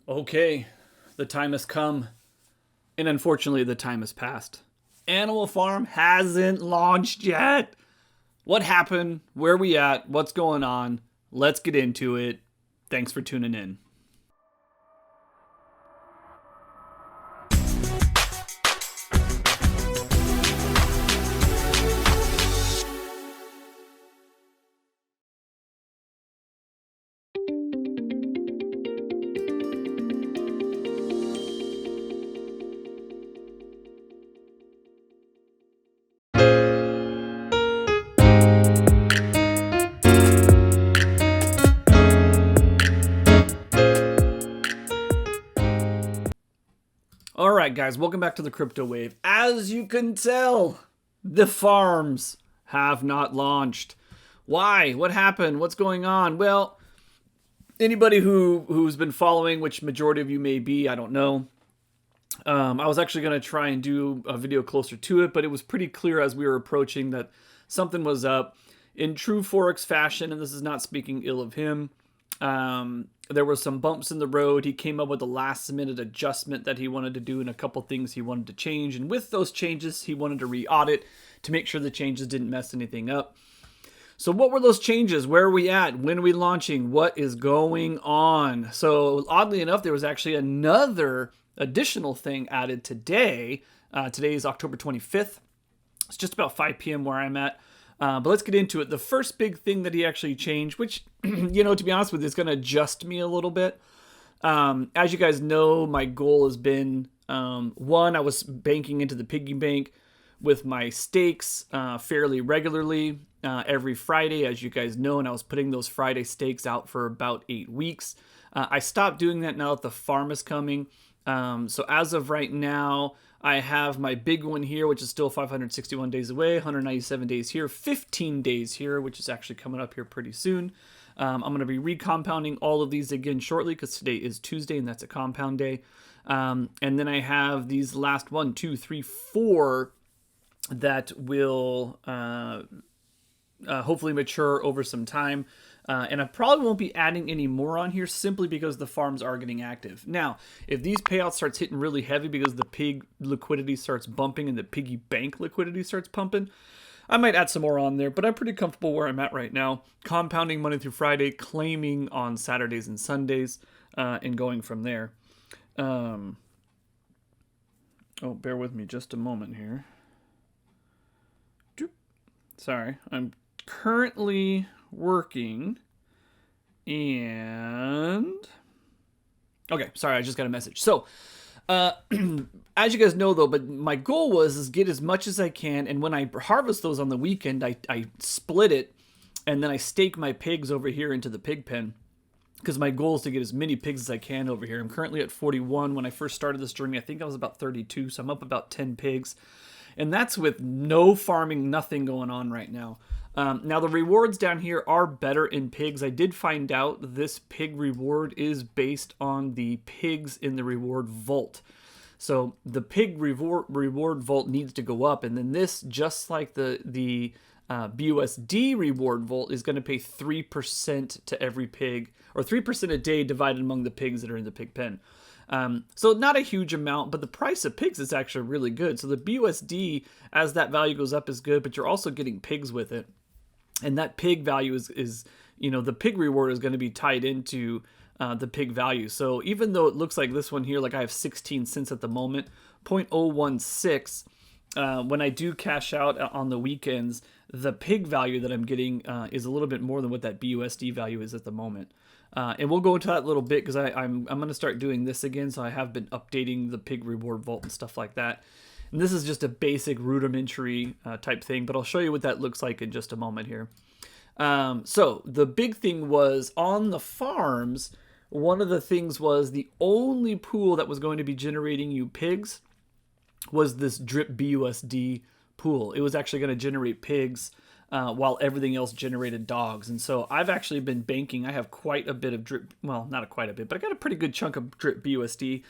Okay, the time has come, and unfortunately the time has passed. Animal Farm hasn't launched yet. What happened? Where are we at? What's going on? Let's get into it. Thanks for tuning in. All right, guys, welcome back to the Crypto Wave. As you can tell, the farms have not launched. Why? What happened? What's going on? Well, anybody who's been following, which majority of you may be, I don't know. I was actually going to try and do a video closer to it, but it was pretty clear as we were approaching that something was up. In true Forex fashion, and this is not speaking ill of him, there were some bumps in the road. He came up with a last minute adjustment that he wanted to do and a couple things he wanted to change. And with those changes, he wanted to re-audit to make sure the changes didn't mess anything up. So what were those changes? Where are we at? When are we launching? What is going on? So oddly enough, there was actually another additional thing added today. Today is October 25th. It's just about 5 p.m. where I'm at. But let's get into it. The first big thing that he actually changed, which, to be honest with you, is going to adjust me a little bit. As you guys know, my goal has been, one, I was banking into the piggy bank with my stakes fairly regularly every Friday, as you guys know, and I was putting those Friday stakes out for about 8 weeks. I stopped doing that now that the farm is coming. So as of right now, I have my big one here, which is still 561 days away, 197 days here, 15 days here, which is actually coming up here pretty soon. I'm going to be recompounding all of these again shortly because today is Tuesday and that's a compound day. And then I have these last 4 that will hopefully mature over some time. And I probably won't be adding any more on here simply because the farms are getting active. Now, if these payouts starts hitting really heavy because the pig liquidity starts bumping and the piggy bank liquidity starts pumping, I might add some more on there, but I'm pretty comfortable where I'm at right now. Compounding Monday through Friday, claiming on Saturdays and Sundays, and going from there. Oh, bear with me just a moment here. Sorry, I'm currently working and okay, sorry, I just got a message. So as you guys know though, but my goal was get as much as I can, and when I harvest those on the weekend, I split it and then I stake my pigs over here into the pig pen because my goal is to get as many pigs as I can over here. I'm currently at 41. When I first started this journey, I think I was about 32, so I'm up about 10 pigs. And that's with no farming, nothing going on right now. Now, the rewards down here are better in pigs. I did find out this pig reward is based on the pigs in the reward vault. So the pig reward vault needs to go up. And then this, just like the BUSD reward vault, is going to pay 3% to every pig, or 3% a day divided among the pigs that are in the pig pen. So not a huge amount, but the price of pigs is actually really good. So the BUSD, as that value goes up, is good, but you're also getting pigs with it. And that pig value is the pig reward is going to be tied into the pig value. So even though it looks like this one here, like I have 16 cents at the moment, 0.016, when I do cash out on the weekends, the pig value that I'm getting is a little bit more than what that BUSD value is at the moment. And we'll go into that a little bit because I'm going to start doing this again. So I have been updating the pig reward vault and stuff like that. And this is just a basic rudimentary type thing, but I'll show you what that looks like in just a moment here. So the big thing was on the farms, one of the things was the only pool that was going to be generating you pigs was this drip BUSD pool. It was actually going to generate pigs while everything else generated dogs. And so I've actually been banking. I have quite a bit of drip, well, not quite a bit, but I got a pretty good chunk of drip BUSD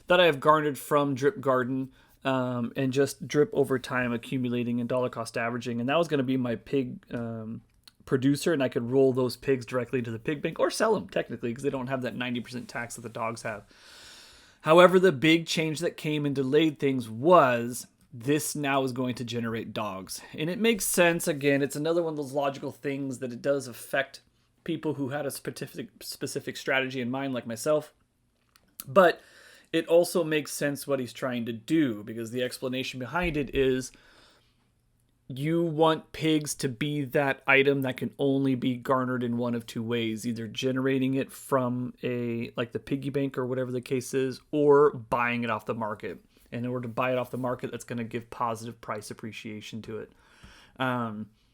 that I have garnered from Drip Garden and just drip over time accumulating and dollar cost averaging. And that was going to be my pig producer, and I could roll those pigs directly into the pig bank or sell them technically because they don't have that 90% tax that the dogs have. However, the big change that came and delayed things was this now is going to generate dogs. And it makes sense. Again, it's another one of those logical things that it does affect people who had a specific strategy in mind, like myself. But it also makes sense what he's trying to do, because the explanation behind it is you want pigs to be that item that can only be garnered in one of two ways, either generating it from like the piggy bank or whatever the case is, or buying it off the market. And in order to buy it off the market, that's going to give positive price appreciation to it.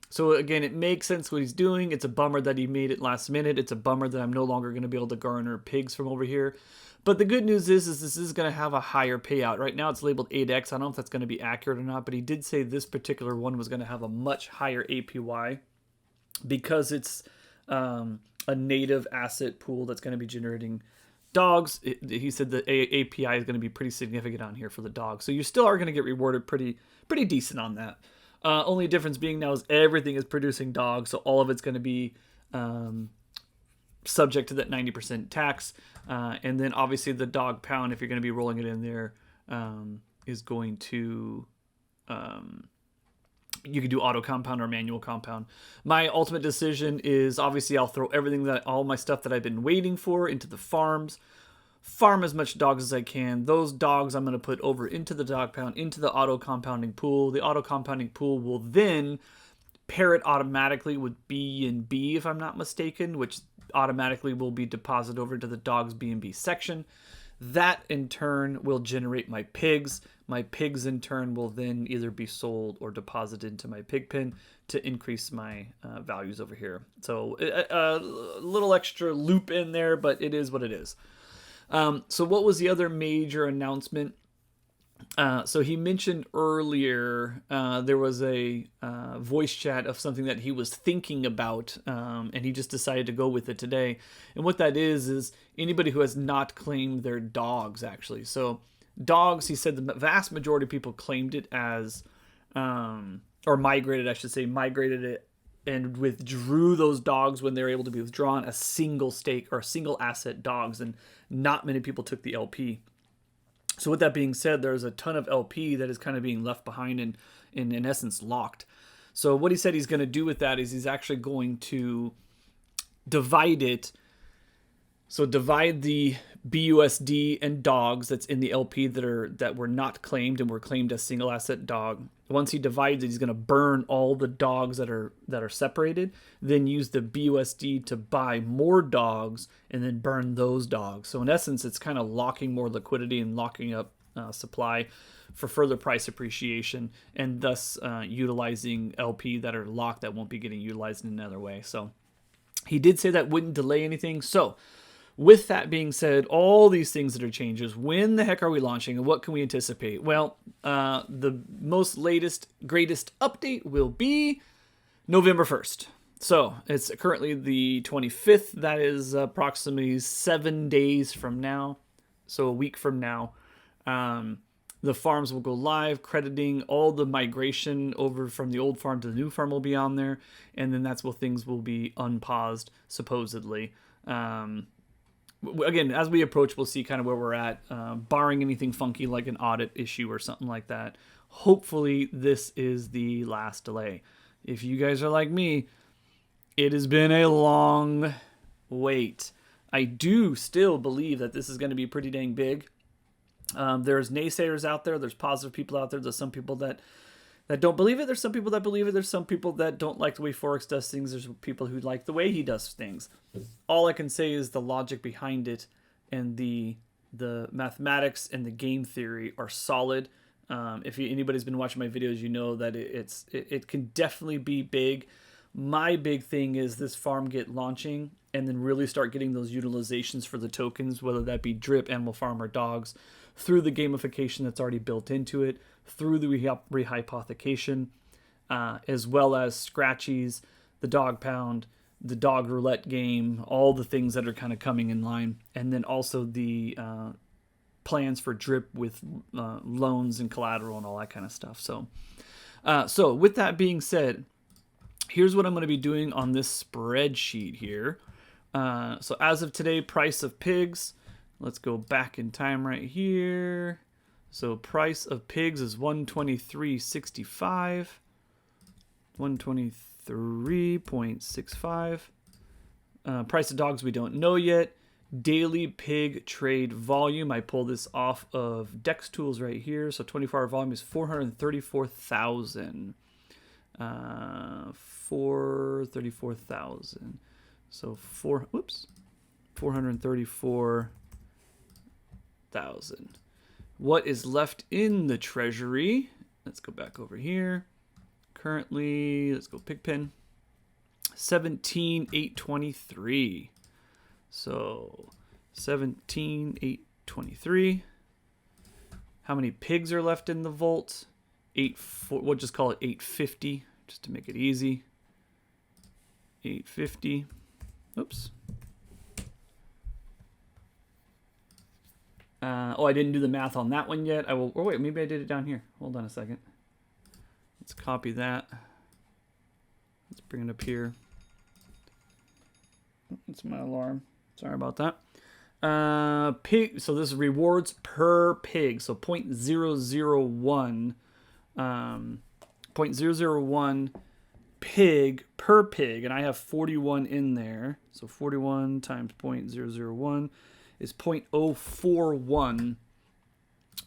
So again, it makes sense what he's doing. It's a bummer that he made it last minute. It's a bummer that I'm no longer going to be able to garner pigs from over here. But the good news is this is going to have a higher payout. Right now it's labeled 8x. I don't know if that's going to be accurate or not, but he did say this particular one was going to have a much higher APY because it's a native asset pool that's going to be generating dogs. He said the API is going to be pretty significant on here for the dogs. So you still are going to get rewarded pretty decent on that. Only difference being now is everything is producing dogs, so all of it's going to be subject to that 90% tax. And then obviously the dog pound, if you're going to be rolling it in there, is going to... you can do auto compound or manual compound. My ultimate decision is obviously I'll throw all my stuff that I've been waiting for into the farms. Farm as much dogs as I can. Those dogs I'm going to put over into the dog pound, into the auto compounding pool. The auto compounding pool will then pair it automatically with B and B, if I'm not mistaken, which automatically will be deposited over to the dogs B and B section. That in turn will generate my pigs. My pigs in turn will then either be sold or deposited into my pig pen to increase my values over here. So a little extra loop in there, but it is what it is. So what was the other major announcement? So he mentioned earlier there was a voice chat of something that he was thinking about, and he just decided to go with it today. And what that is anybody who has not claimed their dogs, actually. So dogs, he said the vast majority of people claimed it as, or migrated it and withdrew those dogs when they were able to be withdrawn as single stake or single asset dogs, and not many people took the LP. So with that being said, there's a ton of LP that is kind of being left behind and in essence locked. So what he said he's going to do with that is he's actually going to divide it. So divide the BUSD and dogs that's in the LP that were not claimed and were claimed as single asset dog. Once he divides it, he's going to burn all the dogs that are separated, then use the BUSD to buy more dogs and then burn those dogs. So in essence, it's kind of locking more liquidity and locking up supply for further price appreciation, and thus utilizing LP that are locked that won't be getting utilized in another way. So he did say that wouldn't delay anything. So with that being said, all these things that are changes, when the heck are we launching and what can we anticipate? Well, the most greatest update will be November 1st. So it's currently the 25th. That is approximately 7 days from now. So a week from now, the farms will go live, crediting all the migration over from the old farm to the new farm will be on there. And then that's where things will be unpaused, supposedly. Again, as we approach, we'll see kind of where we're at, barring anything funky like an audit issue or something like that. Hopefully, this is the last delay. If you guys are like me, it has been a long wait. I do still believe that this is going to be pretty dang big. There's naysayers out there. There's positive people out there. There's some people that don't believe it. There's some people that believe it. There's some people that don't like the way Forex does things. There's people who like the way he does things. All I can say is the logic behind it and the mathematics and the game theory are solid. If anybody's been watching my videos, you know that it can definitely be big. My big thing is this farm get launching and then really start getting those utilizations for the tokens, whether that be drip, animal farm, or dogs, through the gamification that's already built into it, through the rehypothecation, as well as scratchies, the dog pound, the dog roulette game, all the things that are kind of coming in line. And then also the plans for drip with loans and collateral and all that kind of stuff. So with that being said, here's what I'm going to be doing on this spreadsheet here. So as of today, price of pigs. Let's go back in time right here. So price of pigs is 123.65. 123.65. Price of dogs we don't know yet. Daily pig trade volume. I pull this off of Dex Tools right here. So 24-hour volume is 434,000. 434,000. So 434,000. What is left in the treasury? Let's go back over here. Currently, let's go Pigpen. 17,823. So 17,823. How many pigs are left in the vault? We'll just call it 850 just to make it easy. 850. Oops. Oh, I didn't do the math on that one yet. I will. Oh wait, maybe I did it down here. Hold on a second. Let's copy that. Let's bring it up here. That's my alarm. Sorry about that. Pig. So this is rewards per pig. So 0.001. 0.001 pig per pig, and I have 41 in there. So 41 times 0.001 is 0.041.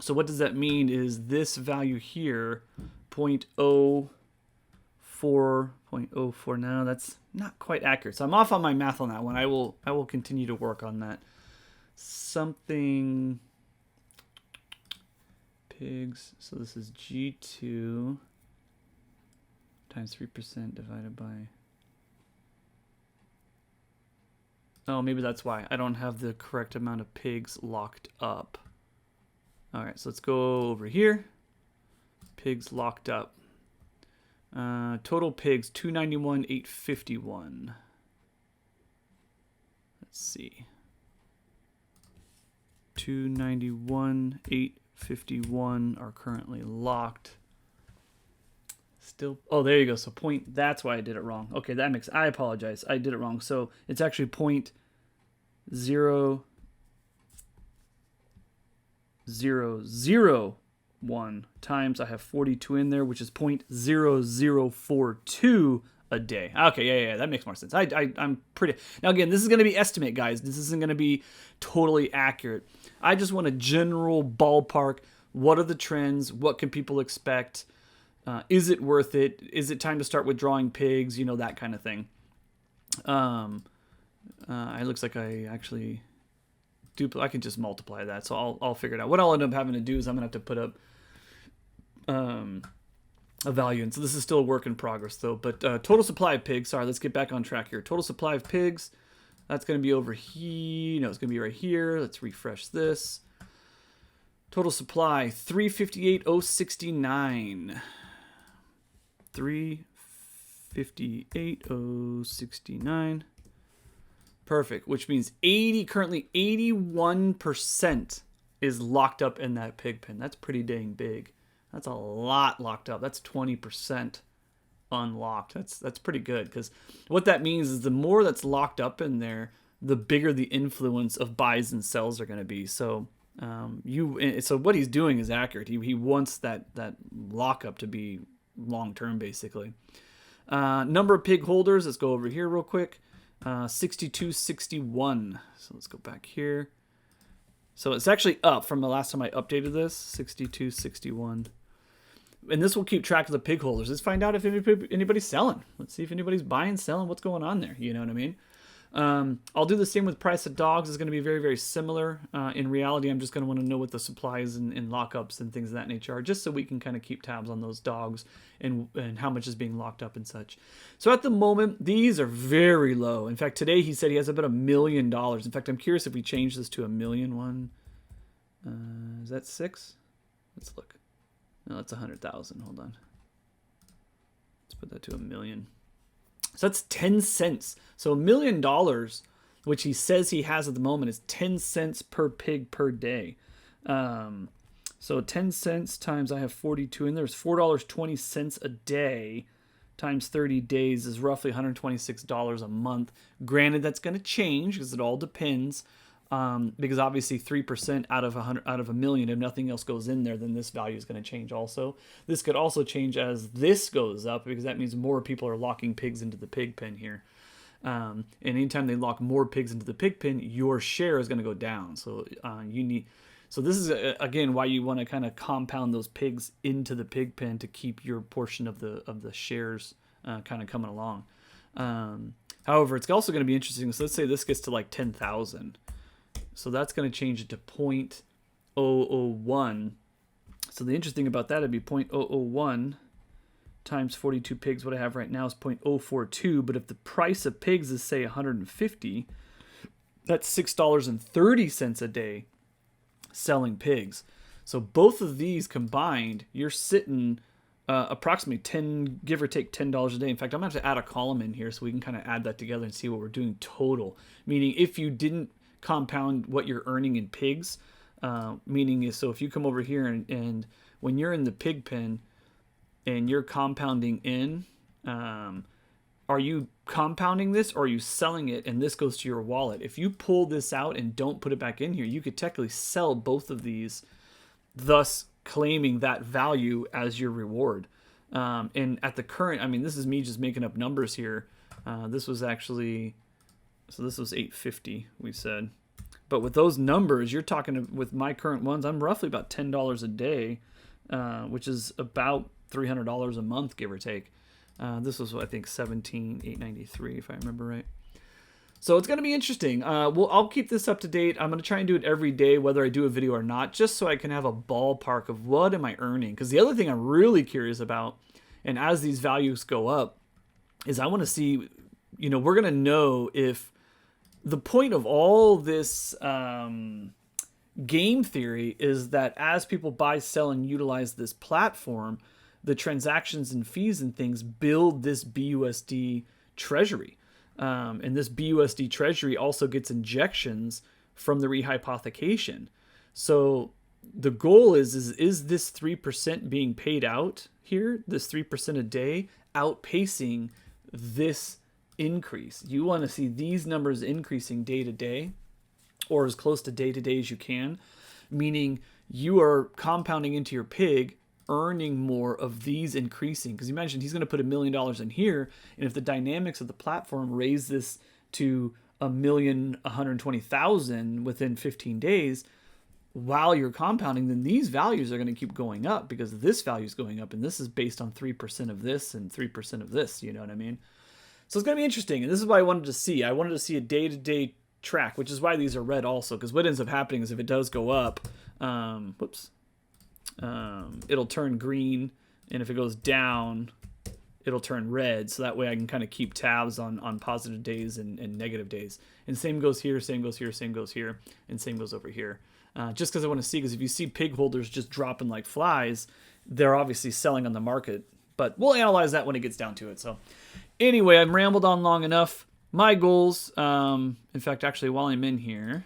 So what does that mean is this value here, 0.04. Now that's not quite accurate. So I'm off on my math on that one. I will continue to work on that. Something pigs. So this is G2 times 3% divided by. Oh, maybe that's why I don't have the correct amount of pigs locked up. All right, so let's go over here. Pigs locked up. Total pigs 291,851. Let's see. 291,851 are currently locked. Still, oh, there you go. So that's why I did it wrong. Okay, that makes, I apologize. I did it wrong. So it's actually 0.0001 times, I have 42 in there, which is 0.0042 a day. Okay, yeah, that makes more sense. I'm pretty, now again, this is going to be estimate, guys. This isn't going to be totally accurate. I just want a general ballpark. What are the trends? What can people expect? Is it worth it? Is it time to start withdrawing pigs? You know, that kind of thing. It looks like I actually I can just multiply that, so I'll figure it out. What I'll end up having to do is I'm gonna have to put up a value, and so this is still a work in progress though. But total supply of pigs. Sorry, let's get back on track here. Total supply of pigs. That's gonna be over here. No, it's gonna be right here. Let's refresh this. Total supply 358,069. 358,069. Perfect, which means currently 81% is locked up in that pig pen. That's pretty dang big. That's a lot locked up. That's 20% unlocked. That's pretty good, because what that means is the more that's locked up in there, the bigger the influence of buys and sells are going to be. So so what he's doing is accurate. He wants that lockup to be long term, basically. Number of pig holders. Let's go over here real quick. 6261. So let's go back here. So it's actually up from the last time I updated this. 6261. And this will keep track of the pig holders. Let's find out if anybody's selling. Let's see if anybody's buying, selling, what's going on there. You know what I mean? I'll do the same with price of dogs. It's going to be very, very similar. In reality, I'm just going to want to know what the supplies and lockups and things of that nature are, just so we can kind of keep tabs on those dogs and how much is being locked up and such. So at the moment, these are very low. In fact, today he said he has about $1 million. In fact, I'm curious if we change this to 1 million one. Is that 6? Let's look. No, that's 100,000. Hold on. Let's put that to 1 million. So that's 10 cents. So $1 million, which he says he has at the moment, is 10 cents per pig per day. So 10 cents times, I have 42 in there, is $4.20 a day times 30 days is roughly $126 a month. Granted, that's going to change because it all depends. Because obviously 3% out of a million, if nothing else goes in there, then this value is going to change also. This could also change as this goes up, because that means more people are locking pigs into the pig pen here. And anytime they lock more pigs into the pig pen, your share is going to go down. So so this is again why you want to kind of compound those pigs into the pig pen to keep your portion of the shares kind of coming along. However, it's also going to be interesting. So let's say this gets to like 10,000. So that's going to change it to 0.001. So the interesting about that would be 0.001 times 42 pigs. What I have right now is 0.042. But if the price of pigs is, say, 150, that's $6.30 a day selling pigs. So both of these combined, you're sitting approximately give or take $10 a day. In fact, I'm going to have to add a column in here so we can kind of add that together and see what we're doing total. Meaning if you didn't compound what you're earning in pigs, meaning is, so if you come over here and when you're in the pig pen and you're compounding in, are you compounding this or are you selling it and this goes to your wallet? If you pull this out and don't put it back in here, you could technically sell both of these, thus claiming that value as your reward. And at the current, I mean, this is me just making up numbers here. This was actually, so this was 850, we said. But with those numbers, you're talking with my current ones, I'm roughly about $10 a day, which is about $300 a month, give or take. This was, I think, $17,893, if I remember right. So it's going to be interesting. I'll keep this up to date. I'm going to try and do it every day, whether I do a video or not, just so I can have a ballpark of what am I earning. Because the other thing I'm really curious about, and as these values go up, is I want to see, we're going to know if the point of all this game theory is that as people buy, sell, and utilize this platform, the transactions and fees and things build this BUSD treasury. And this BUSD treasury also gets injections from the rehypothecation. So the goal is this 3% being paid out here, this 3% a day, outpacing this increase? You want to see these numbers increasing day to day, or as close to day as you can, meaning you are compounding into your pig, earning more of these increasing. Because you mentioned he's going to put $1 million in here, and if the dynamics of the platform raise this to 1,120,000 within 15 days, while you're compounding, then these values are going to keep going up because this value is going up, and this is based on 3% of this and 3% of this. You know what I mean? So it's going to be interesting, and this is what I wanted to see. I wanted to see a day-to-day track, which is why these are red also, because what ends up happening is if it does go up, it'll turn green, and if it goes down, it'll turn red. So that way I can kind of keep tabs on positive days and negative days. And same goes here, same goes here, same goes here, and same goes over here. Just because I want to see, because if you see pig holders just dropping like flies, they're obviously selling on the market. But we'll analyze that when it gets down to it. So anyway, I've rambled on long enough. My goals, in fact, actually, while I'm in here,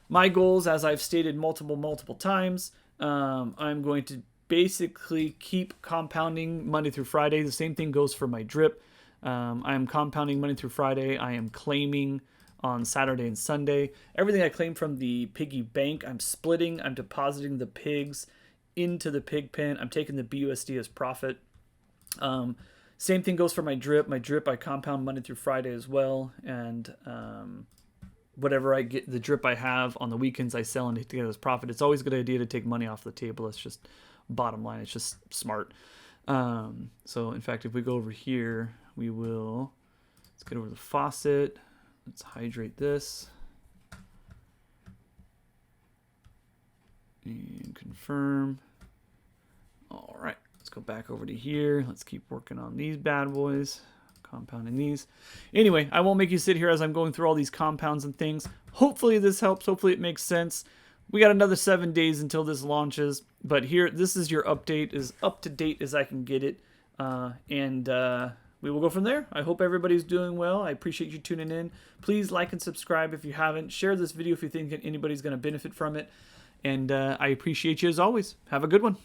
my goals, as I've stated multiple times, I'm going to basically keep compounding Monday through Friday. The same thing goes for my drip. I'm compounding Monday through Friday. I am claiming on Saturday and Sunday. Everything I claim from the piggy bank, I'm splitting. I'm depositing the pigs into the pig pen. I'm taking the BUSD as profit. Same thing goes for my drip. My drip, I compound Monday through Friday as well. And whatever I get, the drip I have on the weekends, I sell and to get as profit. It's always a good idea to take money off the table. It's just bottom line. It's just smart. So in fact, if we go over here, let's get over the faucet. Let's hydrate this. And confirm. All right, let's go back over to here. Let's keep working on these bad boys. Compounding these. Anyway, I won't make you sit here as I'm going through all these compounds and things. Hopefully this helps. Hopefully it makes sense. We got another 7 days until this launches. But here, this is your update, as up to date as I can get it. We will go from there. I hope everybody's doing well. I appreciate you tuning in. Please like and subscribe if you haven't. Share this video if you think anybody's going to benefit from it. And I appreciate you as always. Have a good one.